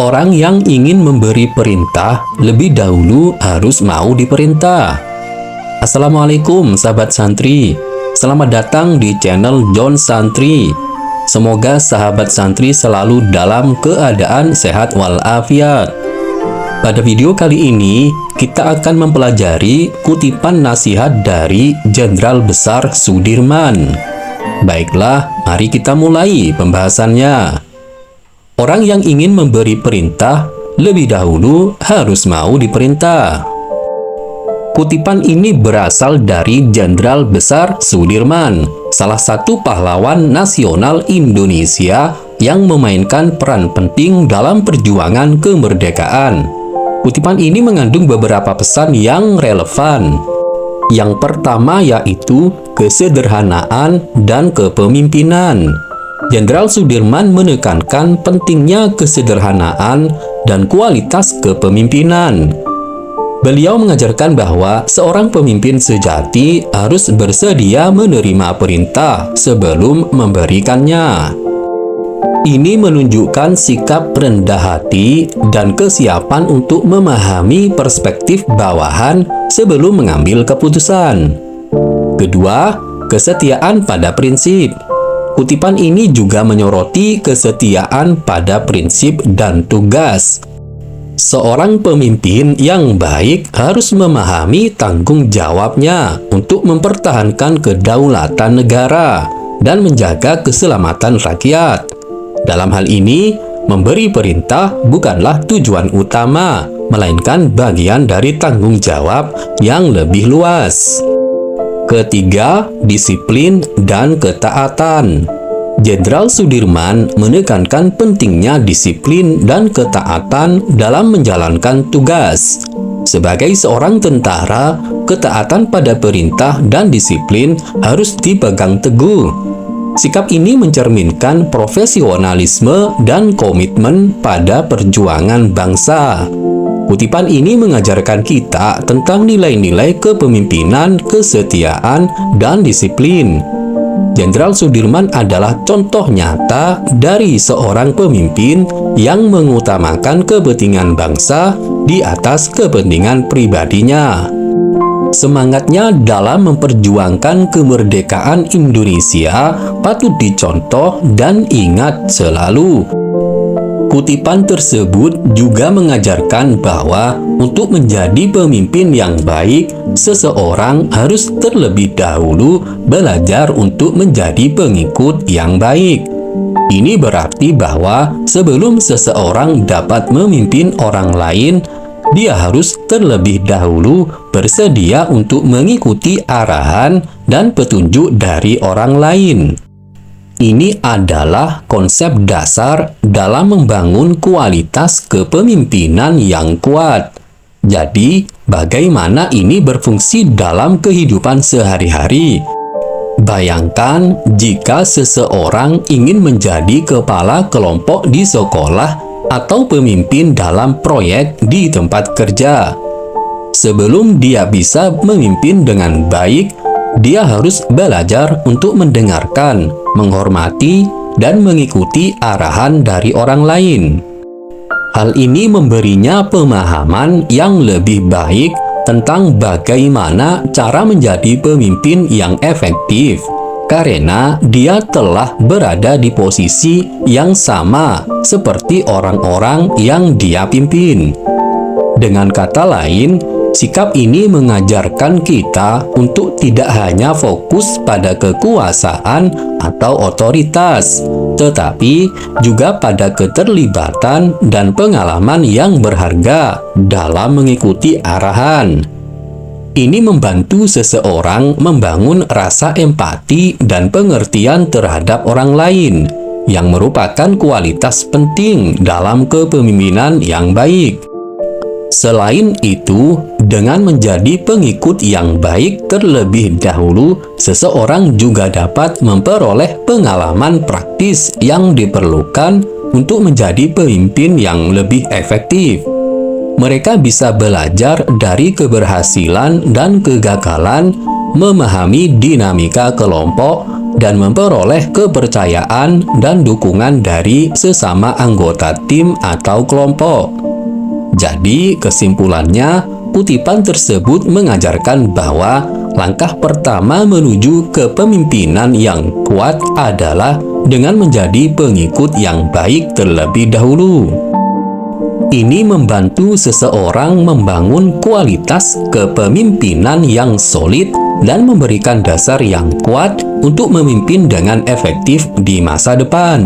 Orang yang ingin memberi perintah lebih dahulu harus mau diperintah. Assalamualaikum sahabat santri, selamat datang di channel John Santri. Semoga sahabat santri selalu dalam keadaan sehat walafiat. Pada video kali ini, kita akan mempelajari kutipan nasihat dari Jenderal Besar Sudirman. Baiklah, mari kita mulai pembahasannya. Orang yang ingin memberi perintah lebih dahulu harus mau diperintah. Kutipan ini berasal dari Jenderal Besar Sudirman, salah satu pahlawan nasional Indonesia yang memainkan peran penting dalam perjuangan kemerdekaan. Kutipan ini mengandung beberapa pesan yang relevan. Yang pertama yaitu kesederhanaan dan kepemimpinan. Jenderal Sudirman menekankan pentingnya kesederhanaan dan kualitas kepemimpinan. Beliau mengajarkan bahwa seorang pemimpin sejati harus bersedia menerima perintah sebelum memberikannya. Ini menunjukkan sikap rendah hati dan kesiapan untuk memahami perspektif bawahan sebelum mengambil keputusan. Kedua, kesetiaan pada prinsip. Kutipan ini juga menyoroti kesetiaan pada prinsip dan tugas. Seorang pemimpin yang baik harus memahami tanggung jawabnya untuk mempertahankan kedaulatan negara dan menjaga keselamatan rakyat. Dalam hal ini, memberi perintah bukanlah tujuan utama, melainkan bagian dari tanggung jawab yang lebih luas. Ketiga, disiplin dan ketaatan. Jenderal Sudirman menekankan pentingnya disiplin dan ketaatan dalam menjalankan tugas. Sebagai seorang tentara, ketaatan pada perintah dan disiplin harus dipegang teguh. Sikap ini mencerminkan profesionalisme dan komitmen pada perjuangan bangsa. Kutipan ini mengajarkan kita tentang nilai-nilai kepemimpinan, kesetiaan, dan disiplin. Jenderal Sudirman adalah contoh nyata dari seorang pemimpin yang mengutamakan kepentingan bangsa di atas kepentingan pribadinya. Semangatnya dalam memperjuangkan kemerdekaan Indonesia patut dicontoh dan ingat selalu. Kutipan tersebut juga mengajarkan bahwa untuk menjadi pemimpin yang baik, seseorang harus terlebih dahulu belajar untuk menjadi pengikut yang baik. Ini berarti bahwa sebelum seseorang dapat memimpin orang lain, dia harus terlebih dahulu bersedia untuk mengikuti arahan dan petunjuk dari orang lain. Ini adalah konsep dasar dalam membangun kualitas kepemimpinan yang kuat. Jadi, bagaimana ini berfungsi dalam kehidupan sehari-hari? Bayangkan jika seseorang ingin menjadi kepala kelompok di sekolah atau pemimpin dalam proyek di tempat kerja. Sebelum dia bisa memimpin dengan baik, dia harus belajar untuk mendengarkan, menghormati, dan mengikuti arahan dari orang lain. Hal ini memberinya pemahaman yang lebih baik tentang bagaimana cara menjadi pemimpin yang efektif, karena dia telah berada di posisi yang sama seperti orang-orang yang dia pimpin. Dengan kata lain, sikap ini mengajarkan kita untuk tidak hanya fokus pada kekuasaan atau otoritas, tetapi juga pada keterlibatan dan pengalaman yang berharga dalam mengikuti arahan. Ini membantu seseorang membangun rasa empati dan pengertian terhadap orang lain, yang merupakan kualitas penting dalam kepemimpinan yang baik. Selain itu, dengan menjadi pengikut yang baik terlebih dahulu, seseorang juga dapat memperoleh pengalaman praktis yang diperlukan untuk menjadi pemimpin yang lebih efektif. Mereka bisa belajar dari keberhasilan dan kegagalan, memahami dinamika kelompok, dan memperoleh kepercayaan dan dukungan dari sesama anggota tim atau kelompok. Jadi, kesimpulannya, kutipan tersebut mengajarkan bahwa langkah pertama menuju kepemimpinan yang kuat adalah dengan menjadi pengikut yang baik terlebih dahulu. Ini membantu seseorang membangun kualitas kepemimpinan yang solid dan memberikan dasar yang kuat untuk memimpin dengan efektif di masa depan.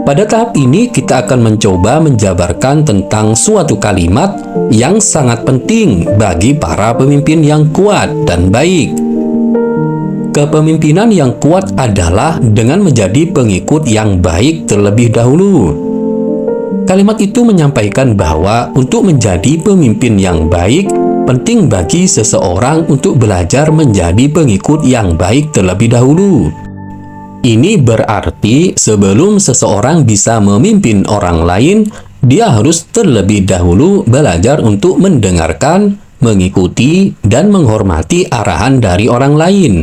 Pada tahap ini, kita akan mencoba menjabarkan tentang suatu kalimat yang sangat penting bagi para pemimpin yang kuat dan baik. Kepemimpinan yang kuat adalah dengan menjadi pengikut yang baik terlebih dahulu. Kalimat itu menyampaikan bahwa untuk menjadi pemimpin yang baik, penting bagi seseorang untuk belajar menjadi pengikut yang baik terlebih dahulu. Ini berarti sebelum seseorang bisa memimpin orang lain, dia harus terlebih dahulu belajar untuk mendengarkan, mengikuti, dan menghormati arahan dari orang lain.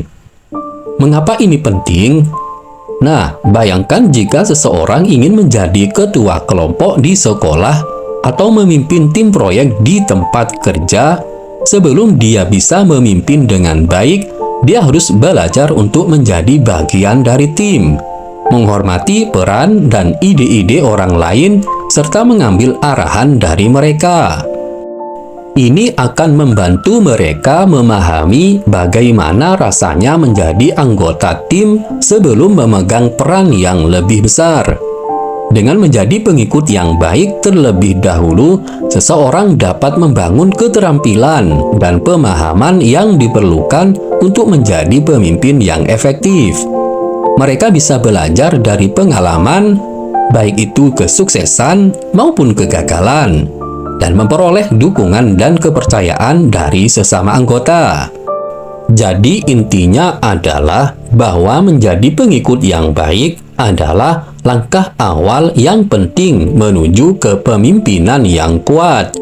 Mengapa ini penting? Nah, bayangkan jika seseorang ingin menjadi ketua kelompok di sekolah atau memimpin tim proyek di tempat kerja. Sebelum dia bisa memimpin dengan baik, dia harus belajar untuk menjadi bagian dari tim, menghormati peran dan ide-ide orang lain, serta mengambil arahan dari mereka. Ini akan membantu mereka memahami bagaimana rasanya menjadi anggota tim sebelum memegang peran yang lebih besar. Dengan menjadi pengikut yang baik terlebih dahulu, seseorang dapat membangun keterampilan dan pemahaman yang diperlukan untuk menjadi pemimpin yang efektif. Mereka bisa belajar dari pengalaman, baik itu kesuksesan maupun kegagalan, dan memperoleh dukungan dan kepercayaan dari sesama anggota. Jadi intinya adalah bahwa menjadi pengikut yang baik adalah langkah awal yang penting menuju kepemimpinan yang kuat.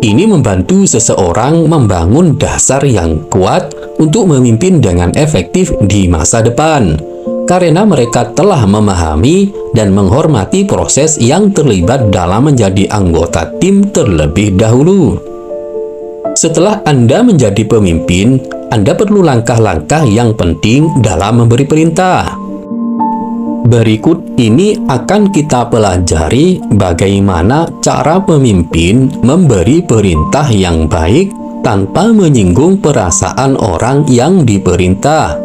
Ini membantu seseorang membangun dasar yang kuat untuk memimpin dengan efektif di masa depan, karena mereka telah memahami dan menghormati proses yang terlibat dalam menjadi anggota tim terlebih dahulu. Setelah Anda menjadi pemimpin, Anda perlu langkah-langkah yang penting dalam memberi perintah. Berikut ini akan kita pelajari bagaimana cara pemimpin memberi perintah yang baik tanpa menyinggung perasaan orang yang diperintah.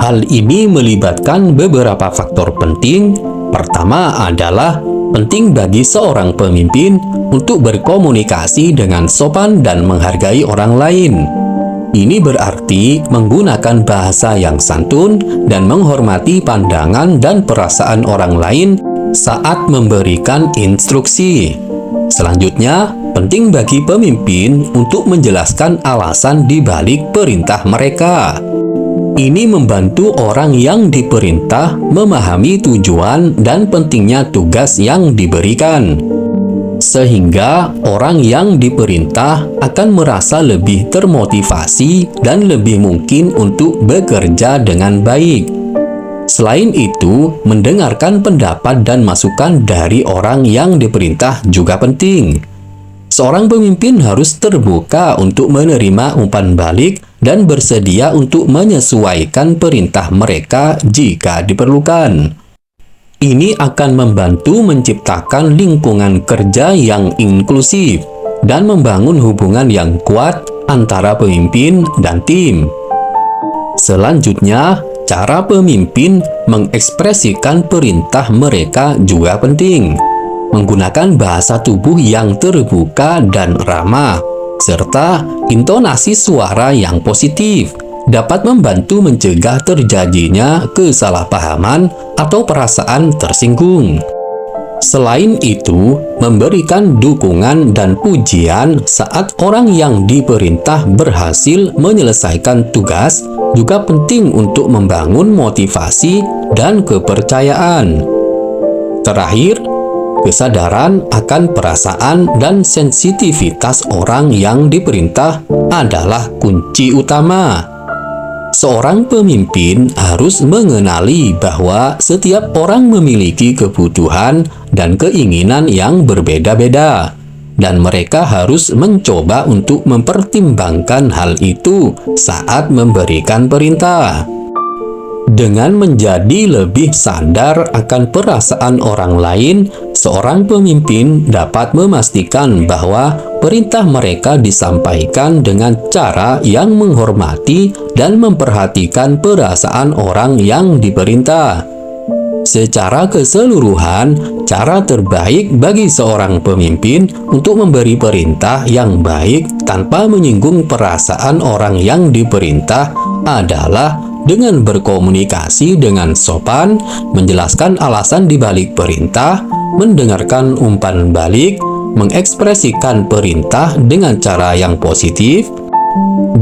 Hal ini melibatkan beberapa faktor penting. Pertama adalah penting bagi seorang pemimpin untuk berkomunikasi dengan sopan dan menghargai orang lain. Ini berarti menggunakan bahasa yang santun dan menghormati pandangan dan perasaan orang lain saat memberikan instruksi. Selanjutnya, penting bagi pemimpin untuk menjelaskan alasan di balik perintah mereka. Ini membantu orang yang diperintah memahami tujuan dan pentingnya tugas yang diberikan, sehingga orang yang diperintah akan merasa lebih termotivasi dan lebih mungkin untuk bekerja dengan baik. Selain itu, mendengarkan pendapat dan masukan dari orang yang diperintah juga penting. Seorang pemimpin harus terbuka untuk menerima umpan balik dan bersedia untuk menyesuaikan perintah mereka jika diperlukan. Ini akan membantu menciptakan lingkungan kerja yang inklusif dan membangun hubungan yang kuat antara pemimpin dan tim. Selanjutnya, cara pemimpin mengekspresikan perintah mereka juga penting. Menggunakan bahasa tubuh yang terbuka dan ramah, serta intonasi suara yang positif dapat membantu mencegah terjadinya kesalahpahaman atau perasaan tersinggung. Selain itu, memberikan dukungan dan pujian saat orang yang diperintah berhasil menyelesaikan tugas juga penting untuk membangun motivasi dan kepercayaan. Terakhir, kesadaran akan perasaan dan sensitivitas orang yang diperintah adalah kunci utama. seorang pemimpin harus mengenali bahwa setiap orang memiliki kebutuhan dan keinginan yang berbeda-beda, dan mereka harus mencoba untuk mempertimbangkan hal itu saat memberikan perintah. Dengan menjadi lebih sadar akan perasaan orang lain, seorang pemimpin dapat memastikan bahwa perintah mereka disampaikan dengan cara yang menghormati dan memperhatikan perasaan orang yang diperintah. Secara keseluruhan, cara terbaik bagi seorang pemimpin untuk memberi perintah yang baik tanpa menyinggung perasaan orang yang diperintah adalah dengan berkomunikasi dengan sopan, menjelaskan alasan dibalik perintah, mendengarkan umpan balik, mengekspresikan perintah dengan cara yang positif,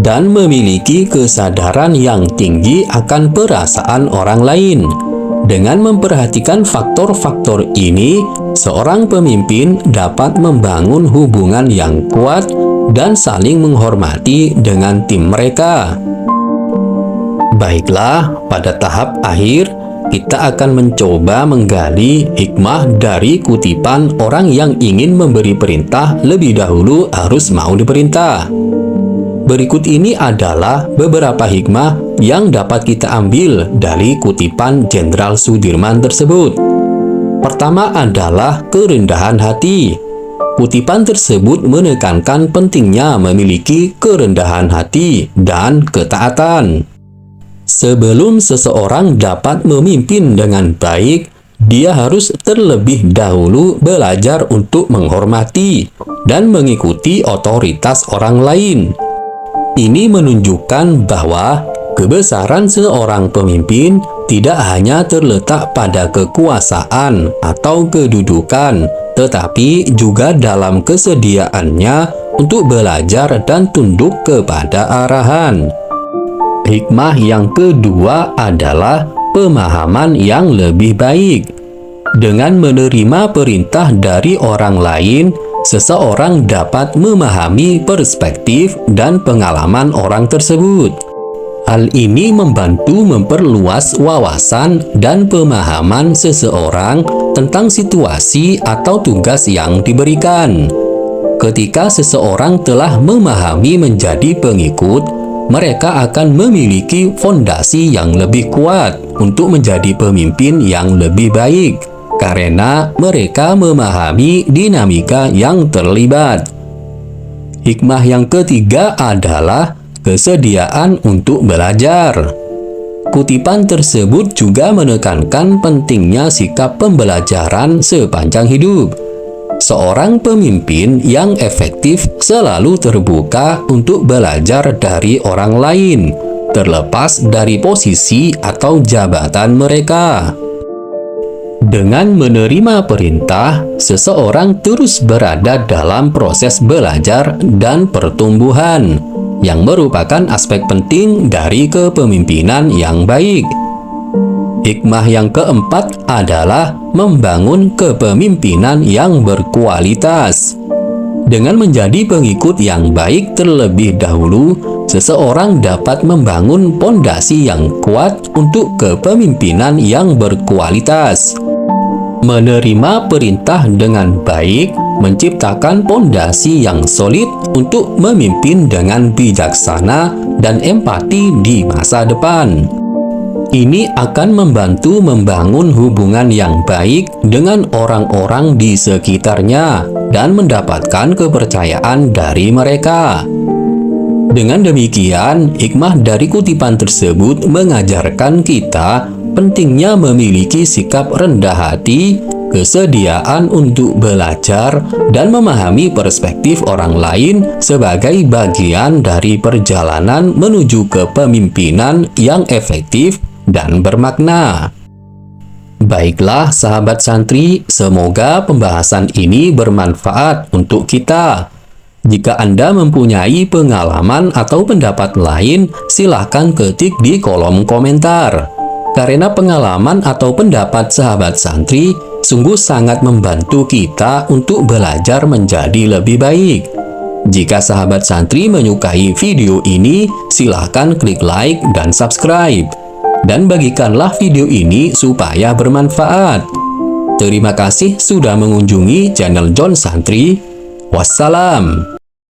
dan memiliki kesadaran yang tinggi akan perasaan orang lain. Dengan memperhatikan faktor-faktor ini, seorang pemimpin dapat membangun hubungan yang kuat dan saling menghormati dengan tim mereka. Baiklah, pada tahap akhir, kita akan mencoba menggali hikmah dari kutipan orang yang ingin memberi perintah lebih dahulu harus mau diperintah. Berikut ini adalah beberapa hikmah yang dapat kita ambil dari kutipan Jenderal Sudirman tersebut. Pertama adalah kerendahan hati. Kutipan tersebut menekankan pentingnya memiliki kerendahan hati dan ketaatan. Sebelum seseorang dapat memimpin dengan baik, dia harus terlebih dahulu belajar untuk menghormati dan mengikuti otoritas orang lain. Ini menunjukkan bahwa kebesaran seorang pemimpin tidak hanya terletak pada kekuasaan atau kedudukan, tetapi juga dalam kesediaannya untuk belajar dan tunduk kepada arahan. Hikmah yang kedua adalah pemahaman yang lebih baik. Dengan menerima perintah dari orang lain, seseorang dapat memahami perspektif dan pengalaman orang tersebut. Hal ini membantu memperluas wawasan dan pemahaman seseorang tentang situasi atau tugas yang diberikan. Ketika seseorang telah memahami menjadi pengikut, mereka akan memiliki fondasi yang lebih kuat untuk menjadi pemimpin yang lebih baik, karena mereka memahami dinamika yang terlibat. Hikmah yang ketiga adalah kesediaan untuk belajar. Kutipan tersebut juga menekankan pentingnya sikap pembelajaran sepanjang hidup. Seorang pemimpin yang efektif selalu terbuka untuk belajar dari orang lain, terlepas dari posisi atau jabatan mereka. Dengan menerima perintah, seseorang terus berada dalam proses belajar dan pertumbuhan, yang merupakan aspek penting dari kepemimpinan yang baik. Hikmah yang keempat adalah membangun kepemimpinan yang berkualitas. Dengan menjadi pengikut yang baik terlebih dahulu, seseorang dapat membangun pondasi yang kuat untuk kepemimpinan yang berkualitas. Menerima perintah dengan baik menciptakan pondasi yang solid untuk memimpin dengan bijaksana dan empati di masa depan. Ini akan membantu membangun hubungan yang baik dengan orang-orang di sekitarnya dan mendapatkan kepercayaan dari mereka. Dengan demikian, hikmah dari kutipan tersebut mengajarkan kita pentingnya memiliki sikap rendah hati, kesediaan untuk belajar, dan memahami perspektif orang lain sebagai bagian dari perjalanan menuju kepemimpinan yang efektif dan bermakna. Baiklah sahabat santri, semoga pembahasan ini bermanfaat untuk kita. Jika Anda mempunyai pengalaman atau pendapat lain, silakan ketik di kolom komentar. Karena pengalaman atau pendapat sahabat santri sungguh sangat membantu kita untuk belajar menjadi lebih baik. Jika sahabat santri menyukai video ini, silahkan klik like dan subscribe. Dan bagikanlah video ini supaya bermanfaat. Terima kasih sudah mengunjungi channel John Santri. Wassalam.